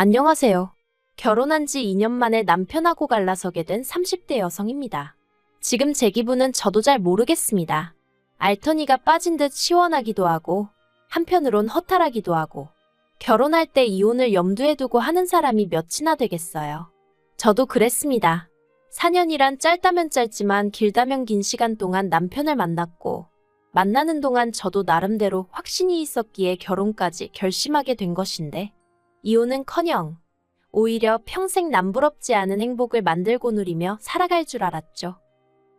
안녕하세요. 결혼한 지 2년 만에 남편하고 갈라서게 된 30대 여성입니다. 지금 제 기분은 저도 잘 모르겠습니다. 알터니가 빠진 듯 시원하기도 하고 한편으론 허탈하기도 하고 결혼할 때 이혼을 염두에 두고 하는 사람이 몇이나 되겠어요. 저도 그랬습니다. 4년이란 짧다면 짧지만 길다면 긴 시간 동안 남편을 만났고 만나는 동안 저도 나름대로 확신이 있었기에 결혼까지 결심하게 된 것인데 이혼은커녕 오히려 평생 남부럽지 않은 행복을 만들고 누리며 살아갈 줄 알았죠.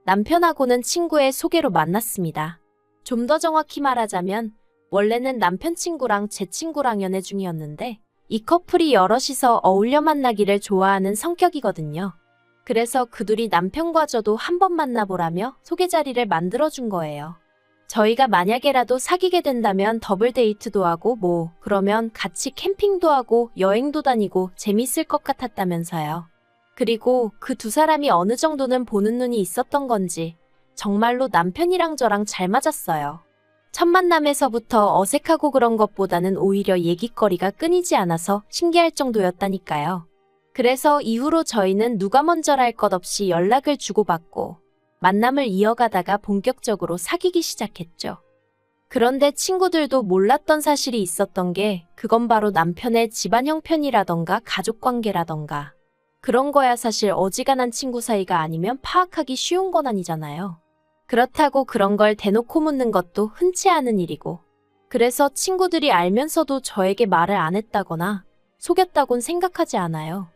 남편하고는 친구의 소개로 만났습니다. 좀 더 정확히 말하자면 원래는 남편 친구랑 제 친구랑 연애 중이었는데 이 커플이 여럿이서 어울려 만나기를 좋아하는 성격이거든요. 그래서 그 둘이 남편과 저도 한번 만나보라며 소개 자리를 만들어준 거예요. 저희가 만약에라도 사귀게 된다면 더블 데이트도 하고 그러면 같이 캠핑도 하고 여행도 다니고 재밌을 것 같았다면서요. 그리고 그 두 사람이 어느 정도는 보는 눈이 있었던 건지 정말로 남편이랑 저랑 잘 맞았어요. 첫 만남에서부터 어색하고 그런 것보다는 오히려 얘기거리가 끊이지 않아서 신기할 정도였다니까요. 그래서 이후로 저희는 누가 먼저랄 것 없이 연락을 주고받고 만남을 이어가다가 본격적으로 사귀기 시작했죠. 그런데 친구들도 몰랐던 사실이 있었던 게 그건 바로 남편의 집안 형편이라던가 가족관계라던가 그런 거야 사실 어지간한 친구 사이가 아니면 파악하기 쉬운 건 아니잖아요. 그렇다고 그런 걸 대놓고 묻는 것도 흔치 않은 일이고 그래서 친구들이 알면서도 저에게 말을 안 했다거나 속였다곤 생각하지 않아요.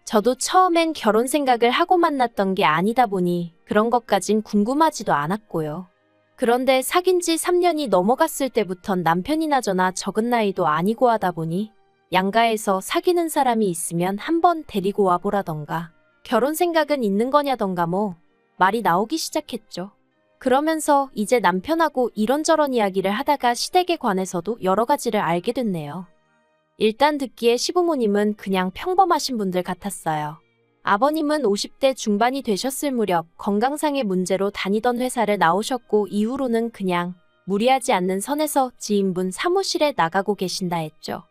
저도 처음엔 결혼 생각을 하고 만났던 게 아니다 보니 그런 것까진 궁금하지도 않았고요. 그런데 사귄 지 3년이 넘어갔을 때부턴 남편이나 저나 적은 나이도 아니고 하다 보니 양가에서 사귀는 사람이 있으면 한번 데리고 와보라던가 결혼 생각은 있는 거냐던가 말이 나오기 시작했죠. 그러면서 이제 남편하고 이런저런 이야기를 하다가 시댁에 관해서도 여러 가지를 알게 됐네요. 일단 듣기에 시부모님은 그냥 평범하신 분들 같았어요. 아버님은 50대 중반이 되셨을 무렵 건강상의 문제로 다니던 회사를 나오셨고 이후로는 그냥 무리하지 않는 선에서 지인분 사무실에 나가고 계신다 했죠.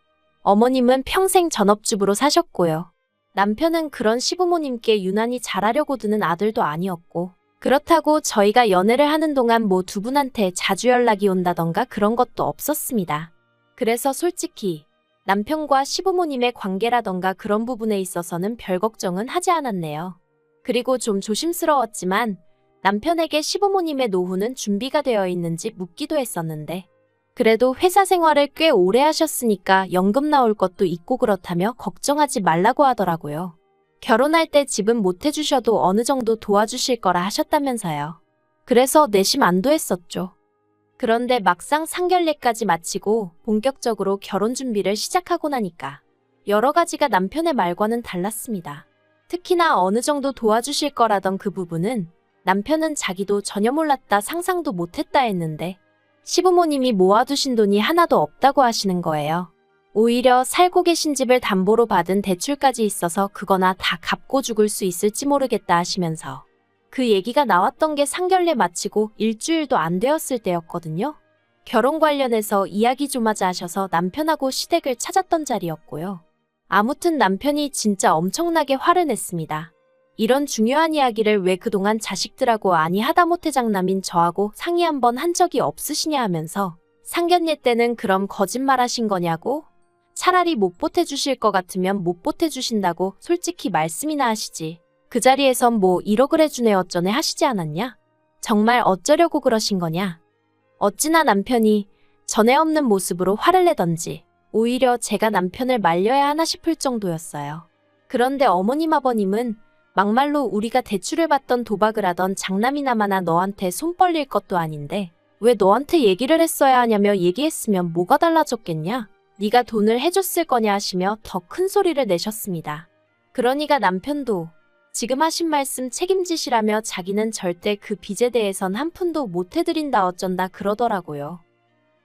어머님은 평생 전업주부로 사셨고요. 남편은 그런 시부모님께 유난히 잘하려고 드는 아들도 아니었고 그렇다고 저희가 연애를 하는 동안 두 분한테 자주 연락이 온다던가 그런 것도 없었습니다. 그래서 솔직히 남편과 시부모님의 관계라던가 그런 부분에 있어서는 별 걱정은 하지 않았네요. 그리고 좀 조심스러웠지만 남편에게 시부모님의 노후는 준비가 되어 있는지 묻기도 했었는데 그래도 회사 생활을 꽤 오래 하셨으니까 연금 나올 것도 있고 그렇다며 걱정하지 말라고 하더라고요. 결혼할 때 집은 못 해주셔도 어느 정도 도와주실 거라 하셨다면서요. 그래서 내심 안도했었죠. 그런데 막상 상견례까지 마치고 본격적으로 결혼 준비를 시작하고 나니까 여러 가지가 남편의 말과는 달랐습니다. 특히나 어느 정도 도와주실 거라던 그 부분은 남편은 자기도 전혀 몰랐다 상상도 못했다 했는데 시부모님이 모아두신 돈이 하나도 없다고 하시는 거예요. 오히려 살고 계신 집을 담보로 받은 대출까지 있어서 그거나 다 갚고 죽을 수 있을지 모르겠다 하시면서 그 얘기가 나왔던 게 상견례 마치고 일주일도 안 되었을 때였거든요. 결혼 관련해서 이야기 좀 하자 하셔서 남편하고 시댁을 찾았던 자리였고요. 아무튼 남편이 진짜 엄청나게 화를 냈습니다. 이런 중요한 이야기를 왜 그동안 자식들하고 아니 하다못해 장남인 저하고 상의 한번 한 적이 없으시냐 하면서 상견례 때는 그럼 거짓말하신 거냐고? 차라리 못 보태주실 것 같으면 못 보태주신다고 솔직히 말씀이나 하시지. 그 자리에선 1억을 해주네 어쩌네 하시지 않았냐? 정말 어쩌려고 그러신 거냐? 어찌나 남편이 전에 없는 모습으로 화를 내던지 오히려 제가 남편을 말려야 하나 싶을 정도였어요. 그런데 어머님 아버님은 막말로 우리가 대출을 받던 도박을 하던 장남이나마나 너한테 손 벌릴 것도 아닌데 왜 너한테 얘기를 했어야 하냐며 얘기했으면 뭐가 달라졌겠냐? 네가 돈을 해줬을 거냐 하시며 더 큰 소리를 내셨습니다. 그러니까 남편도 지금 하신 말씀 책임지시라며 자기는 절대 그 빚에 대해선 한 푼도 못 해드린다 어쩐다 그러더라고요.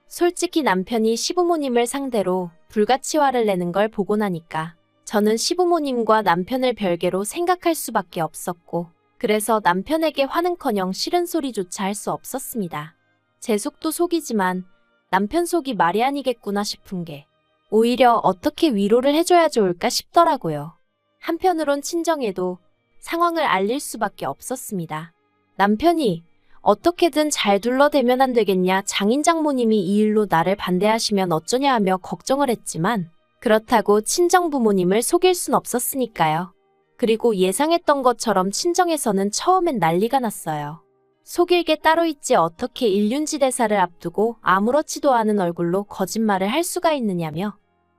솔직히 남편이 시부모님을 상대로 불같이 화를 내는 걸 보고 나니까 저는 시부모님과 남편을 별개로 생각할 수밖에 없었고 그래서 남편에게 화는커녕 싫은 소리조차 할 수 없었습니다. 제 속도 속이지만 남편 속이 말이 아니겠구나 싶은 게 오히려 어떻게 위로를 해줘야 좋을까 싶더라고요. 한편으론 친정에도 상황을 알릴 수밖에 없었습니다. 남편이 어떻게든 잘 둘러대면 안 되겠냐, 장인 장모님이 이 일로 나를 반대하시면 어쩌냐 하며 걱정을 했지만 그렇다고 친정 부모님을 속일 순 없었으니까요. 그리고 예상했던 것처럼 친정에서는 처음엔 난리가 났어요. 속일 게 따로 있지 어떻게 일륜지 대사를 앞두고 아무렇지도 않은 얼굴로 거짓말을 할 수가 있느냐며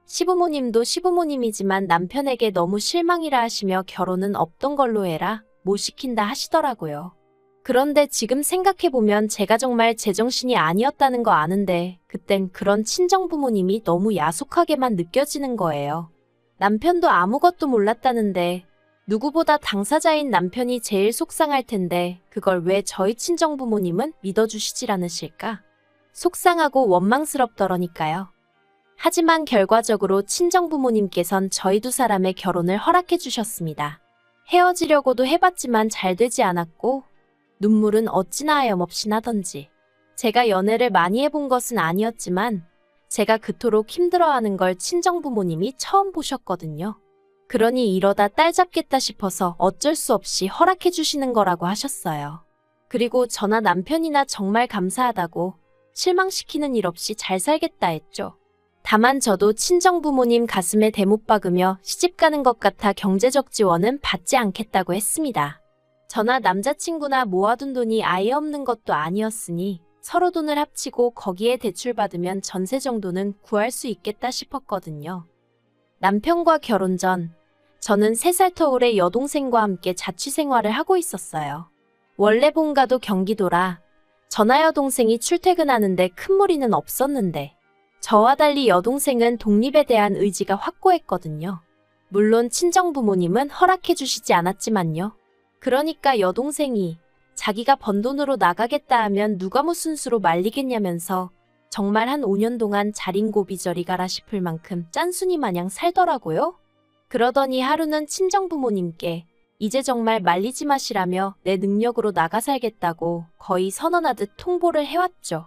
시부모님도 시부모님이지만 남편에게 너무 실망이라 하시며 결혼은 없던 걸로 해라, 못 시킨다 하시더라고요. 그런데 지금 생각해보면 제가 정말 제정신이 아니었다는 거 아는데 그땐 그런 친정 부모님이 너무 야속하게만 느껴지는 거예요. 남편도 아무것도 몰랐다는데 누구보다 당사자인 남편이 제일 속상할 텐데 그걸 왜 저희 친정 부모님은 믿어주시질 않으실까? 속상하고 원망스럽더러니까요. 하지만 결과적으로 친정 부모님께선 저희 두 사람의 결혼을 허락해 주셨습니다. 헤어지려고도 해봤지만 잘 되지 않았고 눈물은 어찌나 하염없이 나던지. 제가 연애를 많이 해본 것은 아니었지만 제가 그토록 힘들어하는 걸 친정 부모님이 처음 보셨거든요. 그러니 이러다 딸 잡겠다 싶어서 어쩔 수 없이 허락해 주시는 거라고 하셨어요. 그리고 저나 남편이나 정말 감사하다고 실망시키는 일 없이 잘 살겠다 했죠. 다만 저도 친정 부모님 가슴에 대못 박으며 시집 가는 것 같아 경제적 지원은 받지 않겠다고 했습니다. 저나 남자친구나 모아둔 돈이 아예 없는 것도 아니었으니 서로 돈을 합치고 거기에 대출받으면 전세 정도는 구할 수 있겠다 싶었거든요. 남편과 결혼 전 저는 3살 터울의 여동생과 함께 자취생활을 하고 있었어요. 원래 본가도 경기도라 저나 여동생이 출퇴근하는데 큰 무리는 없었는데 저와 달리 여동생은 독립에 대한 의지가 확고했거든요. 물론 친정 부모님은 허락해 주시지 않았지만요. 그러니까 여동생이 자기가 번 돈으로 나가겠다 하면 누가 무슨 수로 말리겠냐면서 정말 한 5년 동안 자린고비저리 가라 싶을 만큼 짠순이 마냥 살더라고요. 그러더니 하루는 친정 부모님께 이제 정말 말리지 마시라며 내 능력으로 나가 살겠다고 거의 선언하듯 통보를 해왔죠.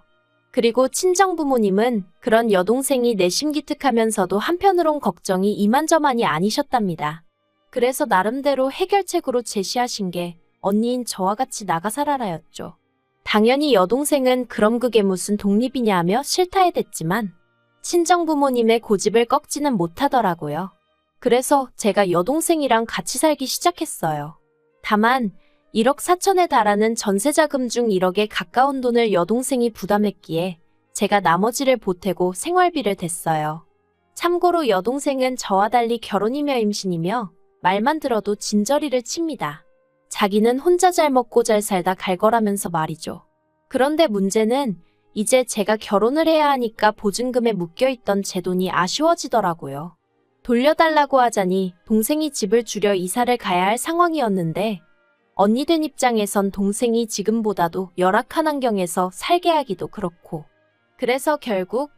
그리고 친정 부모님은 그런 여동생이 내심 기특하면서도 한편으론 걱정이 이만저만이 아니셨답니다. 그래서 나름대로 해결책으로 제시하신 게 언니인 저와 같이 나가 살아라였죠. 당연히 여동생은 그럼 그게 무슨 독립이냐 하며 싫다해 댔지만 친정 부모님의 고집을 꺾지는 못하더라고요. 그래서 제가 여동생이랑 같이 살기 시작했어요. 다만 1억 4천에 달하는 전세자금 중 1억에 가까운 돈을 여동생이 부담했기에 제가 나머지를 보태고 생활비를 댔어요. 참고로 여동생은 저와 달리 결혼이며 임신이며 말만 들어도 진저리를 칩니다. 자기는 혼자 잘 먹고 잘 살다 갈 거라면서 말이죠. 그런데 문제는 이제 제가 결혼을 해야 하니까 보증금에 묶여있던 제 돈이 아쉬워지더라고요. 돌려달라고 하자니 동생이 집을 줄여 이사를 가야 할 상황이었는데 언니 된 입장에선 동생이 지금보다도 열악한 환경에서 살게 하기도 그렇고 그래서 결국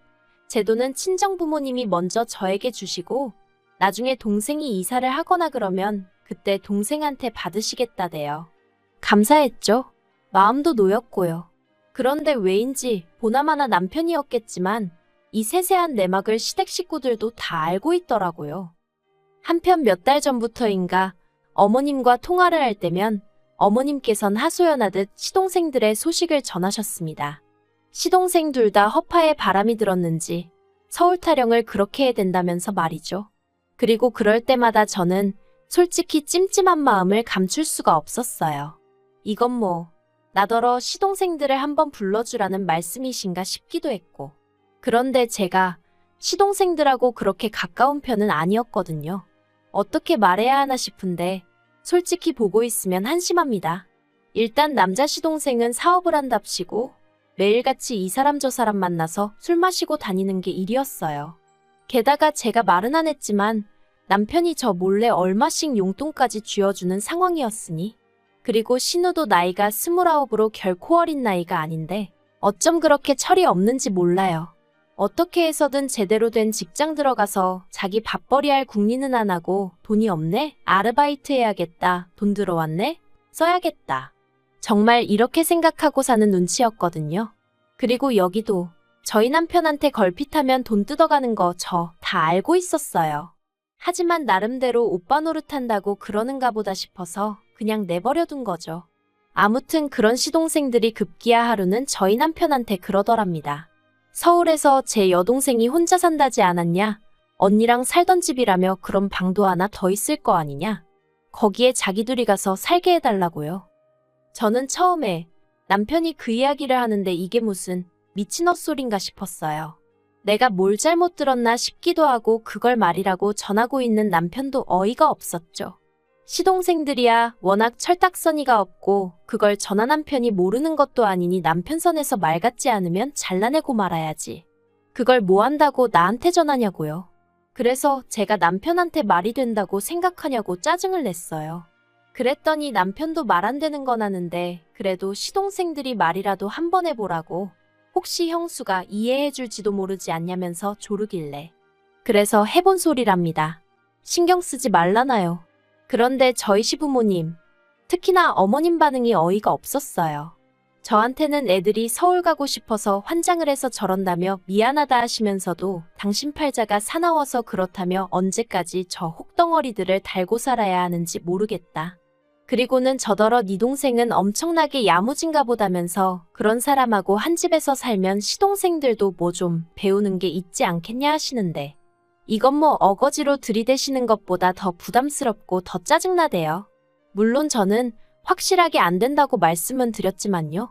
제 돈은 친정 부모님이 먼저 저에게 주시고 나중에 동생이 이사를 하거나 그러면 그때 동생한테 받으시겠다대요. 감사했죠. 마음도 놓였고요. 그런데 왜인지 보나마나 남편이었겠지만 이 세세한 내막을 시댁 식구들도 다 알고 있더라고요. 한편 몇 달 전부터인가 어머님과 통화를 할 때면 어머님께선 하소연하듯 시동생들의 소식을 전하셨습니다. 시동생 둘 다 허파에 바람이 들었는지 서울 타령을 그렇게 해야 된다면서 말이죠. 그리고 그럴 때마다 저는 솔직히 찜찜한 마음을 감출 수가 없었어요. 이건 뭐 나더러 시동생들을 한번 불러주라는 말씀이신가 싶기도 했고 그런데 제가 시동생들하고 그렇게 가까운 편은 아니었거든요. 어떻게 말해야 하나 싶은데 솔직히 보고 있으면 한심합니다. 일단 남자 시동생은 사업을 한답시고 매일같이 이 사람 저 사람 만나서 술 마시고 다니는 게 일이었어요. 게다가 제가 말은 안 했지만 남편이 저 몰래 얼마씩 용돈까지 쥐어주는 상황이었으니 그리고 신우도 나이가 29으로 결코 어린 나이가 아닌데 어쩜 그렇게 철이 없는지 몰라요. 어떻게 해서든 제대로 된 직장 들어가서 자기 밥벌이 할 궁리는 안 하고 돈이 없네? 아르바이트 해야겠다. 돈 들어왔네? 써야겠다. 정말 이렇게 생각하고 사는 눈치였거든요. 그리고 여기도 저희 남편한테 걸핏하면 돈 뜯어가는 거 저 다 알고 있었어요. 하지만 나름대로 오빠 노릇한다고 그러는가 보다 싶어서 그냥 내버려둔 거죠. 아무튼 그런 시동생들이 급기야 하루는 저희 남편한테 그러더랍니다. 서울에서 제 여동생이 혼자 산다지 않았냐? 언니랑 살던 집이라며 그럼 방도 하나 더 있을 거 아니냐? 거기에 자기들이 가서 살게 해달라고요. 저는 처음에 남편이 그 이야기를 하는데 이게 무슨 미친 헛소린가 싶었어요. 내가 뭘 잘못 들었나 싶기도 하고 그걸 말이라고 전하고 있는 남편도 어이가 없었죠. 시동생들이야 워낙 철딱서니가 없고 그걸 전한 남편이 모르는 것도 아니니 남편 선에서 말 같지 않으면 잘라내고 말아야지. 그걸 뭐 한다고 나한테 전하냐고요. 그래서 제가 남편한테 말이 된다고 생각하냐고 짜증을 냈어요. 그랬더니 남편도 말 안 되는 건 아는데 그래도 시동생들이 말이라도 한번 해보라고 혹시 형수가 이해해줄지도 모르지 않냐면서 조르길래 그래서 해본 소리랍니다. 신경 쓰지 말라나요. 그런데 저희 시부모님, 특히나 어머님 반응이 어이가 없었어요. 저한테는 애들이 서울 가고 싶어서 환장을 해서 저런다며 미안하다 하시면서도 당신 팔자가 사나워서 그렇다며 언제까지 저 혹덩어리들을 달고 살아야 하는지 모르겠다. 그리고는 저더러 네 동생은 엄청나게 야무진가 보다면서 그런 사람하고 한 집에서 살면 시동생들도 뭐 좀 배우는 게 있지 않겠냐 하시는데 이건 뭐 어거지로 들이대시는 것보다 더 부담스럽고 더 짜증나대요. 물론 저는 확실하게 안 된다고 말씀은 드렸지만요.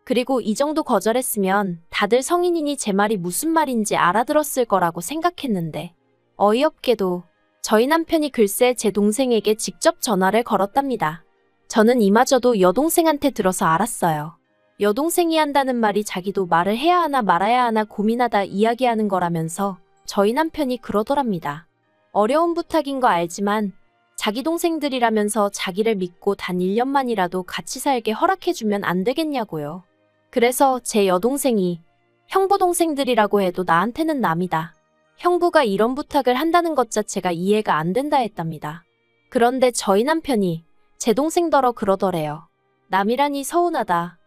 그리고 이 정도 거절했으면 다들 성인이니 제 말이 무슨 말인지 알아들었을 거라고 생각했는데 어이없게도 저희 남편이 글쎄 제 동생에게 직접 전화를 걸었답니다. 저는 이마저도 여동생한테 들어서 알았어요. 여동생이 한다는 말이 자기도 말을 해야 하나 말아야 하나 고민하다 이야기하는 거라면서 저희 남편이 그러더랍니다. 어려운 부탁인 거 알지만 자기 동생들이라면서 자기를 믿고 단 1년만이라도 같이 살게 허락해주면 안 되겠냐고요. 그래서 제 여동생이 형부 동생들이라고 해도 나한테는 남이다. 형부가 이런 부탁을 한다는 것 자체가 이해가 안 된다 했답니다. 그런데 저희 남편이 제 동생더러 그러더래요. 남이라니 서운하다.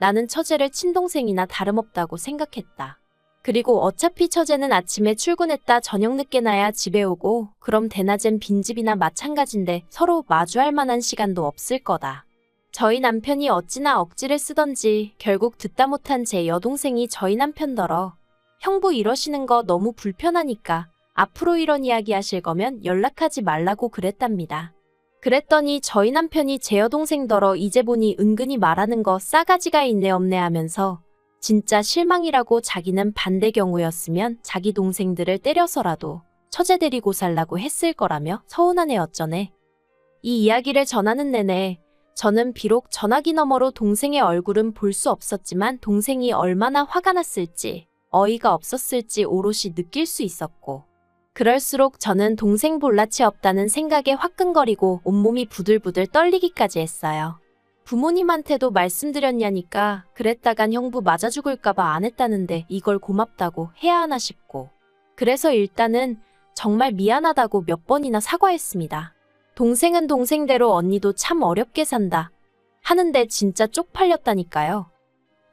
나는 처제를 친동생이나 다름없다고 생각했다. 그리고 어차피 처제는 아침에 출근했다 저녁 늦게 나야 집에 오고 그럼 대낮엔 빈집이나 마찬가지인데 서로 마주할 만한 시간도 없을 거다. 저희 남편이 어찌나 억지를 쓰던지 결국 듣다 못한 제 여동생이 저희 남편더러 형부 이러시는 거 너무 불편하니까 앞으로 이런 이야기 하실 거면 연락하지 말라고 그랬답니다. 그랬더니 저희 남편이 제 여동생더러 이제 보니 은근히 말하는 거 싸가지가 있네 없네 하면서 진짜 실망이라고 자기는 반대 경우였으면 자기 동생들을 때려서라도 처제 데리고 살라고 했을 거라며 서운하네 어쩌네. 이 이야기를 전하는 내내 저는 비록 전화기 너머로 동생의 얼굴은 볼 수 없었지만 동생이 얼마나 화가 났을지 어이가 없었을지 오롯이 느낄 수 있었고 그럴수록 저는 동생 볼낯이 없다는 생각에 화끈거리고 온몸이 부들부들 떨리기까지 했어요. 부모님한테도 말씀드렸냐니까 그랬다간 형부 맞아 죽을까봐 안 했다는데 이걸 고맙다고 해야 하나 싶고 그래서 일단은 정말 미안하다고 몇 번이나 사과했습니다. 동생은 동생대로 언니도 참 어렵게 산다 하는데 진짜 쪽팔렸다니까요.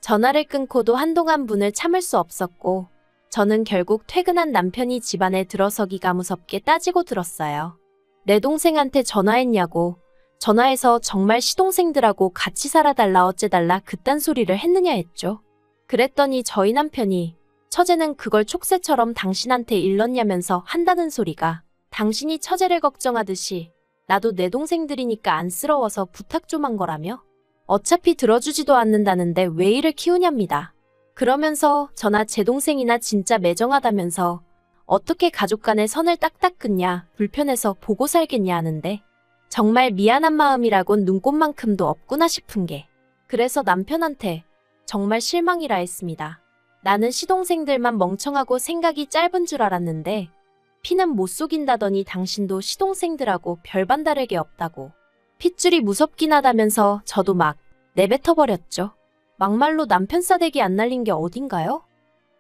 전화를 끊고도 한동안 분을 참을 수 없었고 저는 결국 퇴근한 남편이 집안에 들어서기가 무섭게 따지고 들었어요. 내 동생한테 전화했냐고 전화해서 정말 시동생들하고 같이 살아달라 어째달라 그딴 소리를 했느냐 했죠. 그랬더니 저희 남편이 처제는 그걸 촉새처럼 당신한테 일렀냐면서 한다는 소리가 당신이 처제를 걱정하듯이 나도 내 동생들이니까 안쓰러워서 부탁 좀 한 거라며 어차피 들어주지도 않는다는데 왜 이를 키우냐입니다. 그러면서 저나 제 동생이나 진짜 매정하다면서 어떻게 가족 간의 선을 딱딱 긋냐 불편해서 보고 살겠냐 하는데 정말 미안한 마음이라곤 눈꽃만큼도 없구나 싶은 게 그래서 남편한테 정말 실망이라 했습니다. 나는 시동생들만 멍청하고 생각이 짧은 줄 알았는데 피는 못 속인다더니 당신도 시동생들하고 별반 다르게 없다고 핏줄이 무섭긴 하다면서 저도 막 내뱉어버렸죠. 막말로 남편 싸대기 안 날린 게 어딘가요?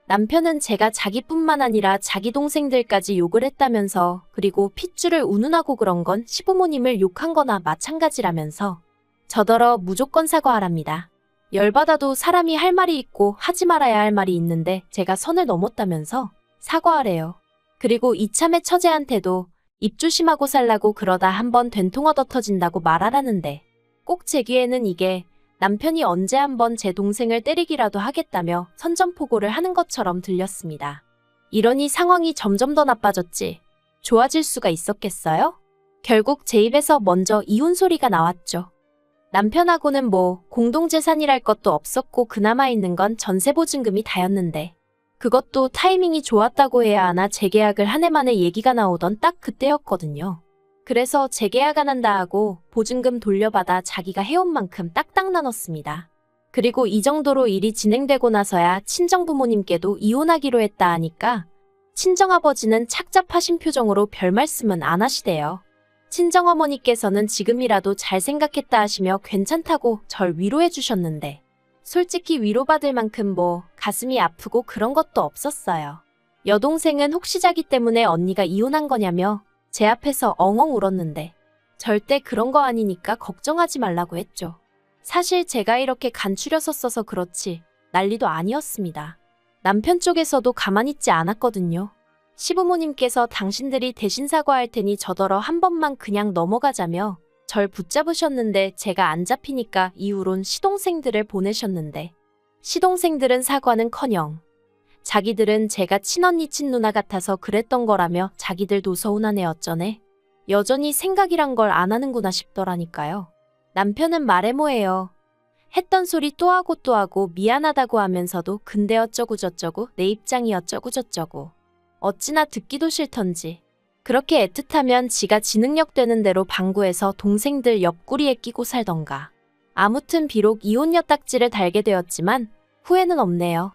남편은 제가 자기뿐만 아니라 자기 동생들까지 욕을 했다면서 그리고 핏줄을 운운하고 그런 건 시부모님을 욕한 거나 마찬가지라면서 저더러 무조건 사과하랍니다. 열받아도 사람이 할 말이 있고 하지 말아야 할 말이 있는데 제가 선을 넘었다면서 사과하래요. 그리고 이참에 처제한테도 입 조심하고 살라고 그러다 한번 된통 얻어 터진다고 말하라는데 꼭 제 귀에는 이게 남편이 언제 한번 제 동생을 때리기라도 하겠다며 선전포고를 하는 것처럼 들렸습니다. 이러니 상황이 점점 더 나빠졌지. 좋아질 수가 있었겠어요? 결국 제 입에서 먼저 이혼 소리가 나왔죠. 남편하고는 뭐 공동재산이랄 것도 없었고 그나마 있는 건 전세보증금이 다였는데 그것도 타이밍이 좋았다고 해야 하나 재계약을 한 해 만에 얘기가 나오던 딱 그때였거든요. 그래서 재계약 안 한다 하고 보증금 돌려받아 자기가 해온 만큼 딱딱 나눴습니다. 그리고 이 정도로 일이 진행되고 나서야 친정부모님께도 이혼하기로 했다 하니까 친정아버지는 착잡하신 표정으로 별 말씀은 안 하시대요. 친정어머니께서는 지금이라도 잘 생각했다 하시며 괜찮다고 절 위로해 주셨는데 솔직히 위로받을 만큼 뭐 가슴이 아프고 그런 것도 없었어요. 여동생은 혹시 자기 때문에 언니가 이혼한 거냐며 제 앞에서 엉엉 울었는데 절대 그런 거 아니니까 걱정하지 말라고 했죠. 사실 제가 이렇게 간추려서 써서 그렇지 난리도 아니었습니다. 남편 쪽에서도 가만히 있지 않았거든요. 시부모님께서 당신들이 대신 사과할 테니 저더러 한 번만 그냥 넘어가자며 절 붙잡으셨는데 제가 안 잡히니까 이후론 시동생들을 보내셨는데 시동생들은 사과는커녕 자기들은 제가 친언니 친누나 같아서 그랬던 거라며 자기들도 서운하네 어쩌네. 여전히 생각이란 걸 안 하는구나 싶더라니까요. 남편은 말해 뭐해요. 했던 소리 또 하고 또 하고 미안하다고 하면서도 근데 어쩌고 저쩌고 내 입장이 어쩌고 저쩌고 어찌나 듣기도 싫던지. 그렇게 애틋하면 지가 지능력 되는 대로 방구해서 동생들 옆구리에 끼고 살던가. 아무튼 비록 이혼 엿딱지를 달게 되었지만 후회는 없네요.